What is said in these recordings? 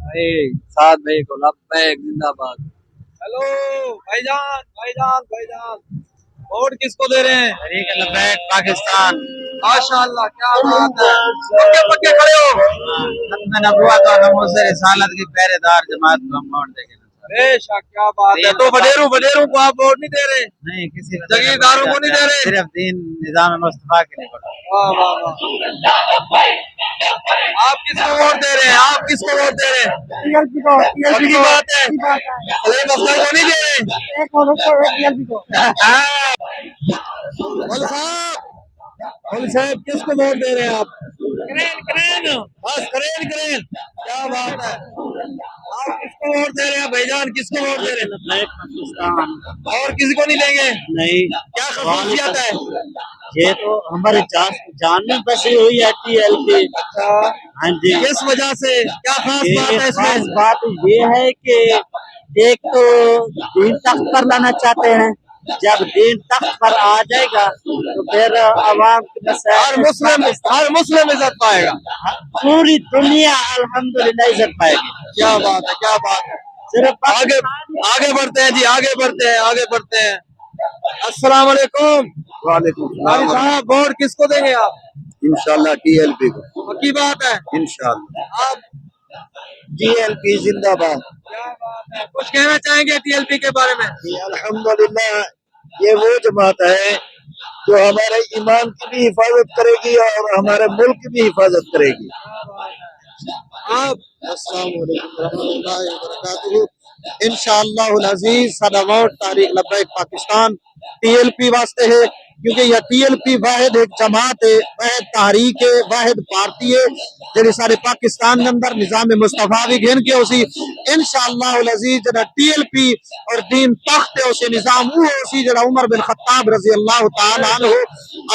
भाई साथ भाई को लब्बैक जिंदाबाद। हेलो भाईजान भाईजान भाईजान, वोट किसको दे रहे हैं? तहरीक लब्बैक पाकिस्तान। माशाअल्लाह, क्या बात है, पक्के पक्के खड़े हो। खत्म नबूवत और नमूज़ रिसालत की पहरेदार जमात को हम वोट देंगे। बेशक, क्या बात है। तो वडेरू को आप वोट नहीं दे रहे? नहीं, किसी जागीरदारों को नहीं दे रहे? सिर्फ दीन निजाम मुस्तफा के लिए वोट। वाह वाह वाह। आप किसको वोट दे रहे हैं? आप किसको वोट दे रहे हैं? टीएलपी को। पक्की बात है। सलीम अफसर को नहीं दे रहे? टीएलपी को। मौलवी साहब किसको वोट दे रहे हैं आप? करेन बस, करेन। क्या बात है। आप किसको वोट दे रहे हैं भाईजान? किसको वोट दे रहे हैं? पाकिस्तान। और किसी को नहीं देंगे? नहीं, क्या खसूसियत है? ये तो हमारे जान में बसी हुई है टीएलपी। अच्छा, हाँ जी। किस वजह से? क्या खास बात है खास इसमें? बात ये है कि एक तो दीन तख्त पर लाना चाहते हैं। जब दीन तख्त पर आ जाएगा तो फिर अवाम हर मुस्लिम इज्जत पाएगा। पूरी दुनिया अल्हम्दुलिल्लाह इज्जत पाएगी। क्या बात है, क्या बात है। सिर्फ आगे बढ़ते हैं जी, आगे बढ़ते हैं। अस्सलाम वालेकुम। वालेकुम साहब, वोट किसको देंगे आप? इंशाल्लाह टीएलपी को। पक्की बात है? इंशाल्लाह आप? टीएलपी जिंदाबाद। क्या बात है, कुछ कहना चाहेंगे टीएलपी के बारे में? अल्हम्दुलिल्लाह, ये वो जमात है जो हमारे ईमान की भी हिफाजत करेगी और हमारे मुल्क की भी हिफाजत करेगी। आप? अस्सलाम वालेकुम रहमतुल्लाहि व बरकातुहू। इंशाअल्लाहुल अजीज साडा वोट तहरीक लब्बैक पाकिस्तान टीएलपी वास्ते है, क्योंकि यह टीएलपी वाहिद एक जमात है, वाहिद तहरीक है, वाहिद पार्टी है जेड़ी सारे पाकिस्तान के अंदर निजाम मुस्तफा भी घेन के उसी इंशाअल्लाहुल अजीज जरा टीएलपी और दीन तख्त है उसी निजाम वो उसी जरा उमर बिन खत्ताब रजी अल्लाह तआला अन्हु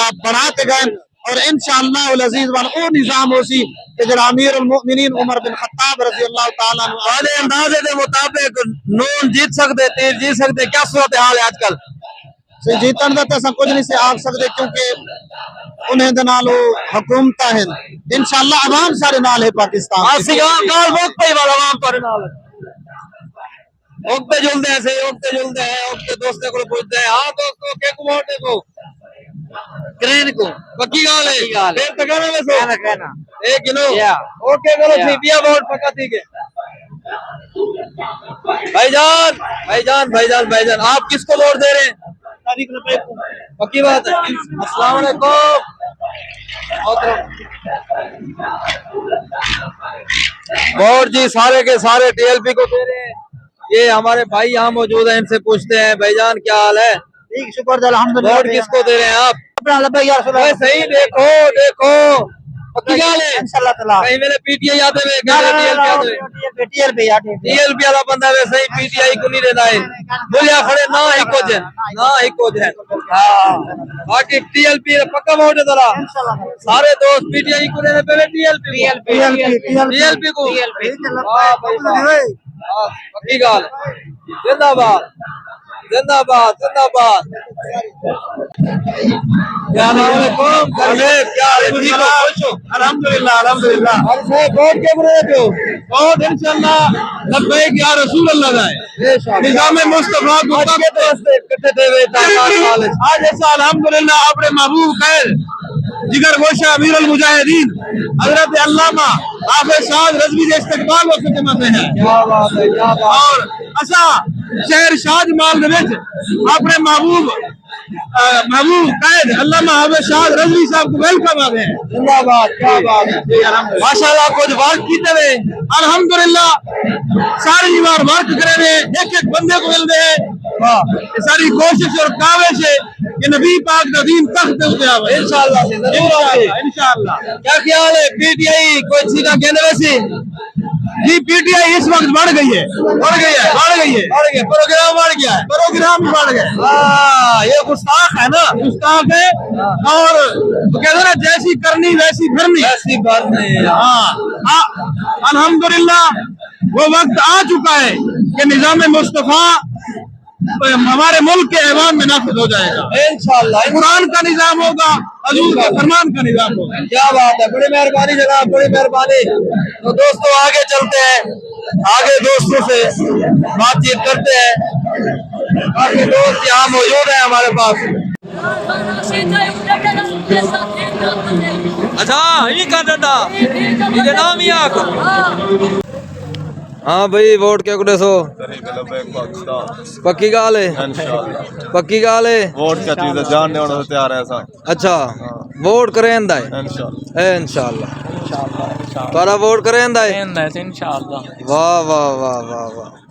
आप बनाते गए और इंशाअल्लाहुल अजीज वाला वो निजाम उसी कि जरा अमीर उल मोमिनीन उमर बिन खत्ताब रजी अल्लाह तआला अन्हु वादे अंदाजे के मुताबिक नून जीत सकते, तीर जीत सकते, क्या सूरत हाल है आजकल? जीतन का तो कुछ नहीं से आख सकते, क्योंकि उन्हें दे नाल हुकूमत है। इंशाअल्लाह अवाम सारे नाल है पाकिस्तान। वक्त पे वाला अवाम सारे नाल है। वक्त पे जुलते हैं सही, वक्त पे जुलते हैं, वक्त पे दोस्तों को पूछते हैं। हाँ दोस्तों, के को वोट देखो? क्रेन को। पक्की गाल है। फिर तो कहना वैसे कहना एक किलो ओके करो ठीक दिया वोट पक्का ठीक है। भाईजान आप किसको वोट दे रहे हैं? तहरीक लब्बैक को। पक्की बात है। अस्सलाम वालेकुम। वोट जी सारे के सारे टीएलपी को दे रहे हैं। ये हमारे भाई यहाँ मौजूद हैं, इनसे पूछते हैं भाईजान क्या हाल है? ठीक, शुक्र अल्हम्दुलिल्लाह। वोट किसको दे रहे हैं आप? लब्बैक या रसूल अल्लाह। सही देखो पक्की गाल है। इंशाअल्लाह ताला। कहीं मेरे पीटीआई आते हुए टीएलपी टीएलपी वाला बंदा वैसे ही पीटीआई को नहीं देना है। बोलिया खड़े ना ही कुछ है। हाँ, बाकी टीएलपी पक्का वोट है जरा। सारे दोस्त पीटीआई को देने पहले टीएलपी को। पक्की गाल। जिंदाबाद जिंदाबाद जिंदाबाद। अल्हम्दुलिल्लाह अल्हम्दुलिल्लाह। वोट के बुरे थे और इंशाअल्लाह लब्बैक या रसूल अल्लाह है निजाम मुस्तफा को आज ऐसा अल्हम्दुलिल्लाह अपने महबूब खैर जिगर गोशा अमीर अल मुजाहिदीन हजरत अल्लामा हाफिज साद रज़वी के इस्तकबाल वक्त जमा में है। क्या बात है, क्या बात। और असा शहर शाहजमाल दे विच अपने महबूब कैद अल्लामा हाफिज साद रज़वी साहब को वेलकम आ गए। जिंदाबाद, क्या बात है। माशाल्लाह कुछ वर्क कीते हुए अल्हम्दुलिल्लाह सारी बार वर्क करे हुए एक एक बंदे को मिलते हैं। सारी कोशिश और काविश है कि नबी पाक का दीन तख्त पे उतारे इंशाअल्लाह इंशाअल्लाह। क्या ख्याल है पीटीआई कोई सीधा कहने वैसे? जी पीटीआई इस वक्त बढ़ गई है प्रोग्राम बढ़ गया है। प्रोग्राम बढ़ गए। ये गुस्ताख है ना, गुस्ताख है और वो कहते हैं ना जैसी करनी वैसी भरनी। ऐसी बात नहीं है। हाँ अल्हम्दुलिल्लाह वो वक्त आ चुका है कि निजाम मुस्तफा हमारे मुल्क के ऐवान में नाफिज हो जाएगा इंशाअल्लाह। कुरान का निजाम होगा, हजूर के फरमान का निजाम होगा। क्या बात है, बड़ी मेहरबानी जनाब, बड़ी मेहरबानी। तो दोस्तों आगे चलते हैं। आगे दोस्तों से बातचीत करते हैं। काफी दोस्त यहाँ मौजूद हैं हमारे पास। अच्छा ये कर देता ये नाम ही आख। हाँ भाई वोट क्या कुछ सो पक्की गाल है पक्की गाल है वोट क्या चीज है जानने होने से तैयार है ऐसा अच्छा वोट करें है इंशाल्लाह इंशाल्लाह तारा वोट करें है इंशाल्लाह वाह वाह वाह वाह वाह